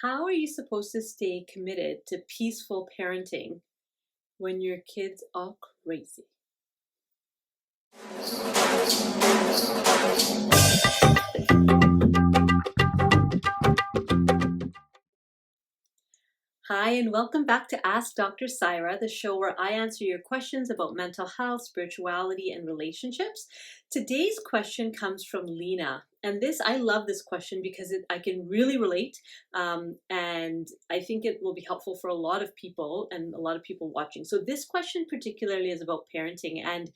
How are you supposed to stay committed to peaceful parenting when your kids are crazy? Hi, and welcome back to Ask Dr. Saira, the show where I answer your questions about mental health, spirituality, and relationships. Today's question comes from Lena. And I love this question because I can really relate. And I think it will be helpful for a lot of people and a lot of people watching. So, this question particularly is about parenting. And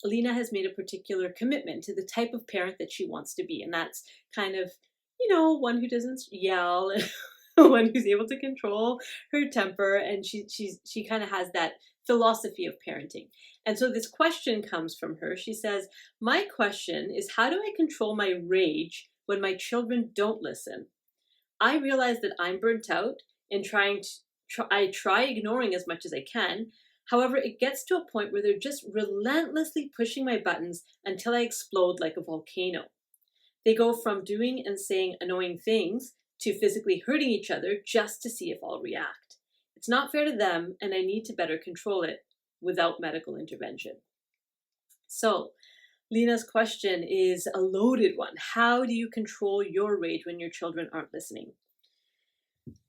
Lena has made a particular commitment to the type of parent that she wants to be. And that's kind of, one who doesn't yell one who's able to control her temper, and she kind of has that philosophy of parenting. And so this question comes from her. She says, my question is, how do I control my rage when my children don't listen? I realize that I'm burnt out and I try ignoring as much as I can. However, it gets to a point where they're just relentlessly pushing my buttons until I explode like a volcano. They go from doing and saying annoying things to physically hurting each other just to see if I'll react. It's not fair to them, and I need to better control it without medical intervention. So, Lena's question is a loaded one. How do you control your rage when your children aren't listening?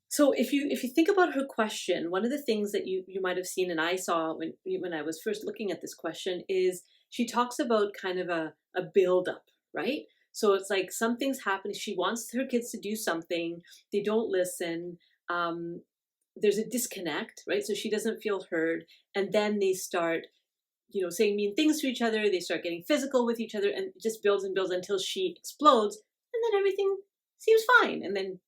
So if you think about her question, one of the things that you might have seen and I saw when I was first looking at this question is she talks about kind of a build up, right? So it's like something's happening. She wants her kids to do something. They don't listen. There's a disconnect, right? So she doesn't feel heard. And then they start, saying mean things to each other. They start getting physical with each other, and it just builds and builds until she explodes. And then everything seems fine. And then,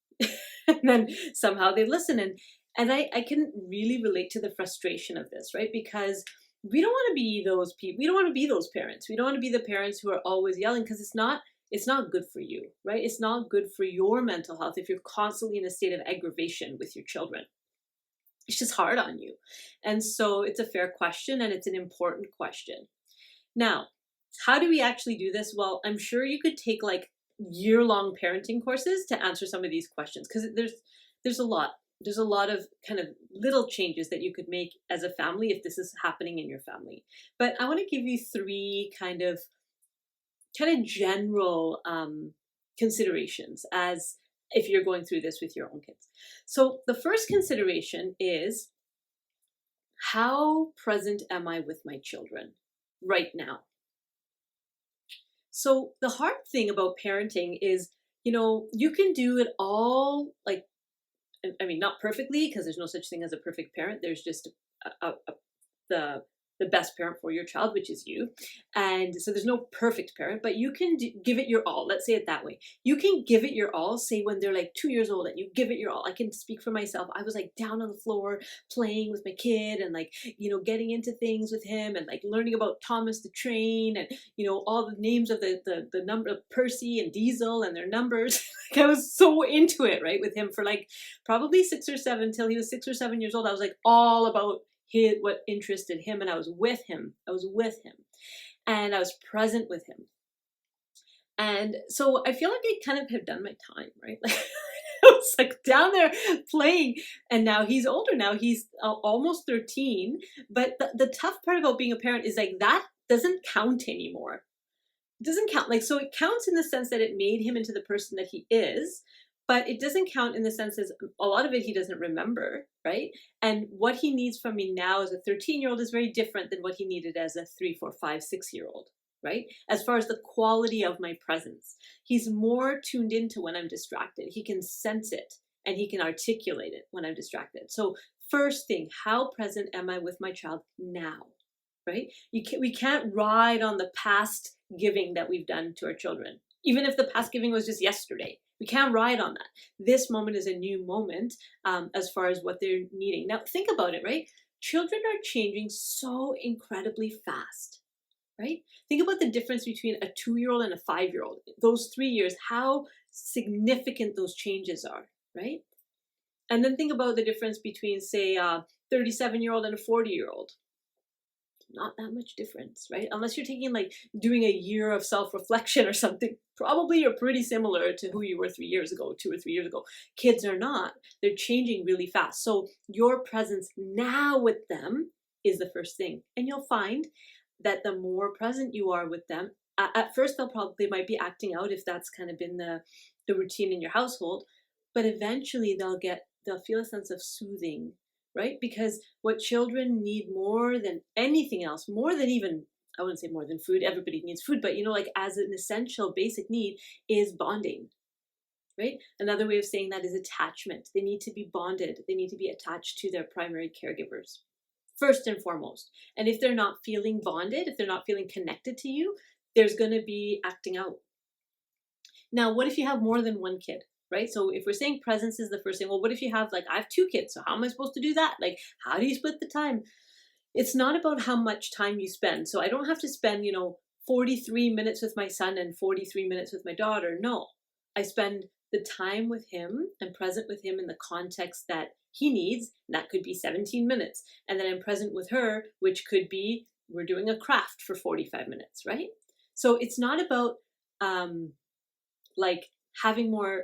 and then somehow they listen. And I can really relate to the frustration of this, right? Because we don't want to be those people. We don't want to be those parents. We don't want to be the parents who are always yelling, because it's not good for you, right? It's not good for your mental health if you're constantly in a state of aggravation with your children. It's just hard on you. And so it's a fair question, and it's an important question. Now, how do we actually do this? Well, I'm sure you could take like year-long parenting courses to answer some of these questions, because there's a lot. There's a lot of kind of little changes that you could make as a family if this is happening in your family. But I want to give you three kind of general considerations as if you're going through this with your own kids. So the first consideration is, how present am I with my children right now? So the hard thing about parenting is, you can do it all, like, I mean, not perfectly, because there's no such thing as a perfect parent. There's just the best parent for your child, which is you. And so there's no perfect parent, but you can give it your all. Let's say it that way. You can give it your all, say when they're like 2 years old, and you give it your all. I can speak for myself. I was like down on the floor playing with my kid and like, getting into things with him and like learning about Thomas the Train and, all the names of the number of Percy and Diesel and their numbers. Like I was so into it, right? With him for like probably 6 or 7 till he was 6 or 7 years old. I was like all about what interested him, and I was with him. And I was present with him. And so I feel like I kind of have done my time, right? Like I was like down there playing, and now he's older. Now he's almost 13. But the tough part about being a parent is like that doesn't count anymore. It doesn't count. Like, so it counts in the sense that it made him into the person that he is, but it doesn't count in the sense as a lot of it he doesn't remember, right? And what he needs from me now as a 13-year-old is very different than what he needed as a 3, 4, 5, 6-year-old, right? As far as the quality of my presence, he's more tuned into when I'm distracted. He can sense it and he can articulate it when I'm distracted. So first thing, how present am I with my child now, right? We can't ride on the past giving that we've done to our children, even if the past giving was just yesterday. We can't ride on that. This moment is a new moment as far as what they're needing. Now, think about it, right? Children are changing so incredibly fast, right? Think about the difference between a 2-year-old and a 5-year-old. Those 3 years, how significant those changes are, right? And then think about the difference between, say, a 37-year-old and a 40-year-old. not that much difference, right? Unless you're taking like doing a year of self-reflection or something, probably you're pretty similar to who you were 3 years ago, 2 or 3 years ago. Kids are not. They're changing really fast. So your presence now with them is the first thing. And you'll find that the more present you are with them, at first they might be acting out if that's kind of been the routine in your household, but eventually they'll feel a sense of soothing, right? Because what children need more than anything else, more than even, I wouldn't say more than food, everybody needs food, but like as an essential basic need, is bonding, right? Another way of saying that is attachment. They need to be bonded. They need to be attached to their primary caregivers, first and foremost. And if they're not feeling bonded, if they're not feeling connected to you, there's going to be acting out. Now, what if you have more than one kid? Right? So if we're saying presence is the first thing, well, what if you have, like, I have 2 kids, so how am I supposed to do that? Like, how do you split the time? It's not about how much time you spend. So I don't have to spend, 43 minutes with my son and 43 minutes with my daughter. No, I spend the time with him and present with him in the context that he needs. And that could be 17 minutes. And then I'm present with her, which could be we're doing a craft for 45 minutes, right? So it's not about like having more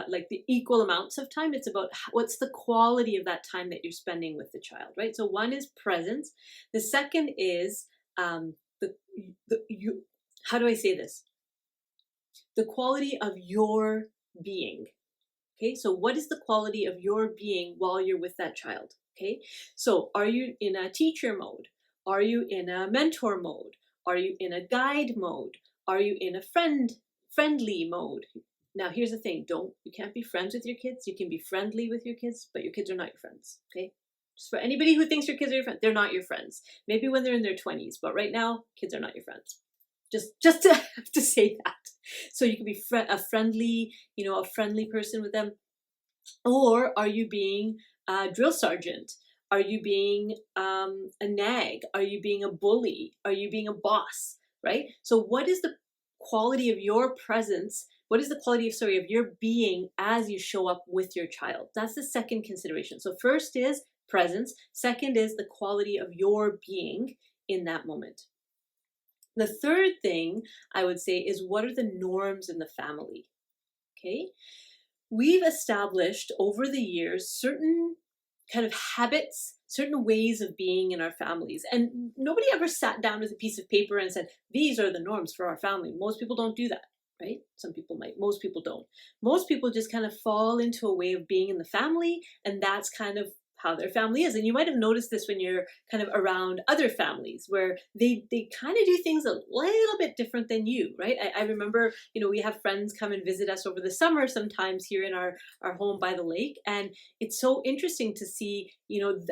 like the equal amounts of time. It's about what's the quality of that time that you're spending with the child, right? So one is presence. The second is how do I say this? The quality of your being. Okay, so what is the quality of your being while you're with that child? Okay, so are you in a teacher mode? Are you in a mentor mode? Are you in a guide mode? Are you in a friendly mode? Now, here's the thing. You can't be friends with your kids. You can be friendly with your kids, but your kids are not your friends, okay? Just for anybody who thinks your kids are your friends, they're not your friends. Maybe when they're in their 20s, but right now, kids are not your friends. Just to have to say that. So you can be a friendly person with them. Or are you being a drill sergeant? Are you being a nag? Are you being a bully? Are you being a boss, right? So what is the quality of your presence? What is the quality of your being as you show up with your child? That's the second consideration. So first is presence. Second is the quality of your being in that moment. The third thing I would say is, what are the norms in the family? Okay. We've established over the years certain kind of habits, certain ways of being in our families. And nobody ever sat down with a piece of paper and said, these are the norms for our family. Most people don't do that, right? Some people might, most people don't. Most people just kind of fall into a way of being in the family, and that's kind of how their family is. And you might have noticed this when you're kind of around other families where they kind of do things a little bit different than you, right? I remember, we have friends come and visit us over the summer sometimes here in our home by the lake. And it's so interesting to see,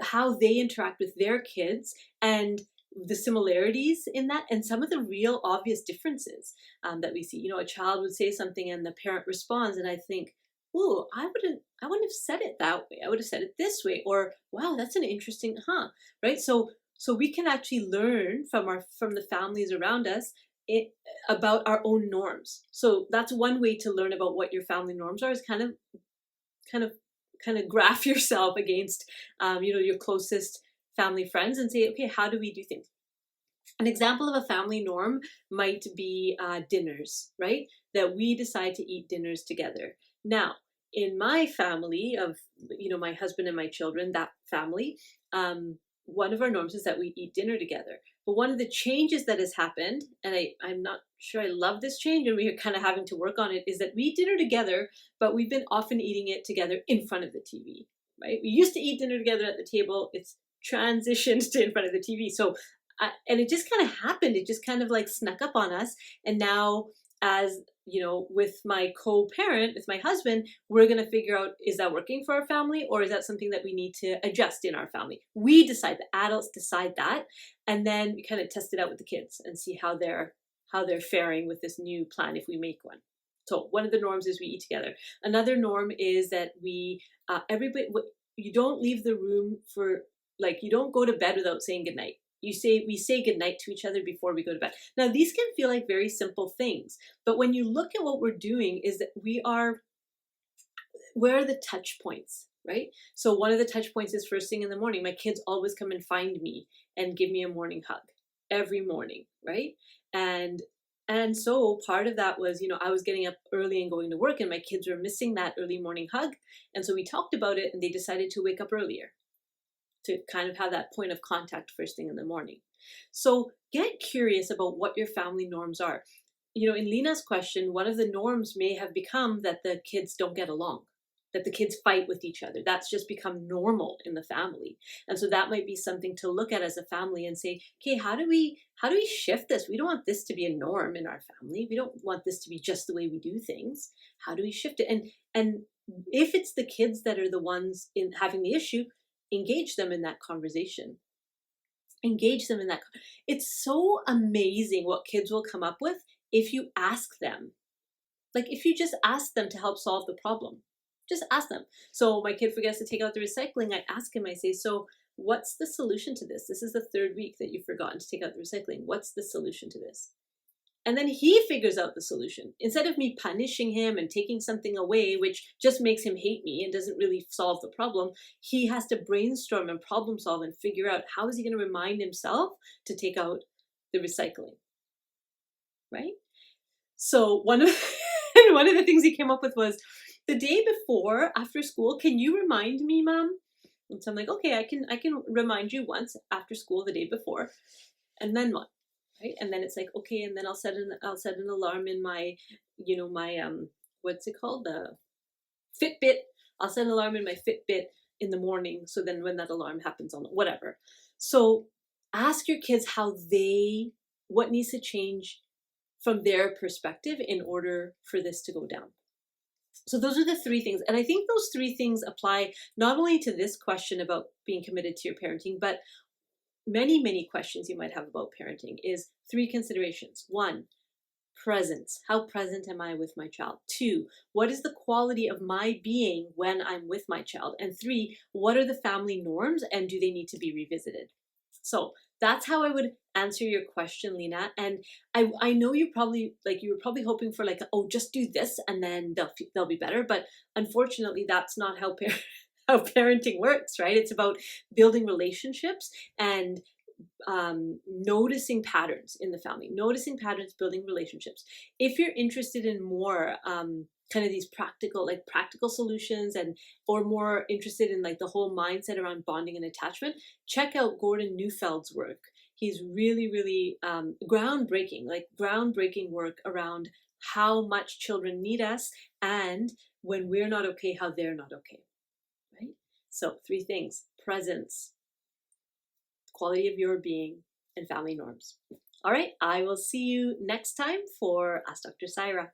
how they interact with their kids and the similarities in that and some of the real obvious differences that we see. A child would say something and the parent responds, and I think, oh, I wouldn't have said it that way. I would have said it this way. Or, wow, that's an interesting, right? So we can actually learn from the families around us about our own norms. So that's one way to learn about what your family norms are, is kind of graph yourself against, your closest family friends and say, okay, how do we do things? An example of a family norm might be dinners, right? That we decide to eat dinners together. Now, in my family of, my husband and my children, that family, one of our norms is that we eat dinner together. But one of the changes that has happened, and I'm not sure I love this change, and we are kind of having to work on it, is that we eat dinner together, but we've been often eating it together in front of the TV, right? We used to eat dinner together at the table. It's transitioned to in front of the TV. So, and it just kind of happened. It just kind of like snuck up on us. And now, as with my co-parent, with my husband, we're going to figure out, is that working for our family, or is that something that we need to adjust in our family? We decide, the adults decide that, and then we kind of test it out with the kids and see how they're faring with this new plan if we make one. So one of the norms is we eat together. Another norm is that we you don't leave the room you don't go to bed without saying goodnight. We say goodnight to each other before we go to bed. Now, these can feel like very simple things, but when you look at what we're doing, is that where are the touch points, right? So one of the touch points is first thing in the morning. My kids always come and find me and give me a morning hug, every morning, right? And so part of that was, I was getting up early and going to work, and my kids were missing that early morning hug. And so we talked about it, and they decided to wake up earlier to kind of have that point of contact first thing in the morning. So get curious about what your family norms are. In Lena's question, one of the norms may have become that the kids don't get along, that the kids fight with each other. That's just become normal in the family. And so that might be something to look at as a family and say, okay, how do we shift this? We don't want this to be a norm in our family. We don't want this to be just the way we do things. How do we shift it? And if it's the kids that are the ones in having the issue, engage them in that conversation. Engage them in that. It's so amazing what kids will come up with if you ask them. Like if you just ask them to help solve the problem. Just ask them. So my kid forgets to take out the recycling. I ask him, I say, so what's the solution to this? This is the third week that you've forgotten to take out the recycling. What's the solution to this? And then he figures out the solution. Instead of me punishing him and taking something away, which just makes him hate me and doesn't really solve the problem, he has to brainstorm and problem solve and figure out how is he going to remind himself to take out the recycling, right? So one of the things he came up with was, the day before, after school, can you remind me, Mom? And so I'm like, okay, I can remind you once after school the day before, and then what, right? And then it's like, okay, and then I'll set an alarm in my, my what's it called, the Fitbit. I'll set an alarm in my Fitbit in the morning, so then when that alarm happens on whatever. So ask your kids what needs to change from their perspective in order for this to go down. So those are the three things. And I think those three things apply not only to this question about being committed to your parenting, but many, many questions you might have about parenting is three considerations. 1, presence. How present am I with my child? 2, what is the quality of my being when I'm with my child? And 3, what are the family norms and do they need to be revisited? So that's how I would answer your question, Lena. And I know you were probably hoping for oh, just do this and then they'll be better. But unfortunately, that's not how parenting works, right? It's about building relationships and noticing patterns in the family, building relationships. If you're interested in more kind of these practical solutions or more interested in the whole mindset around bonding and attachment, check out Gordon Neufeld's work. He's really, really groundbreaking work around how much children need us and when we're not okay, how they're not okay, right? So 3 things: presence, quality of your being, and family norms. All right, I will see you next time for Ask Dr. Saira.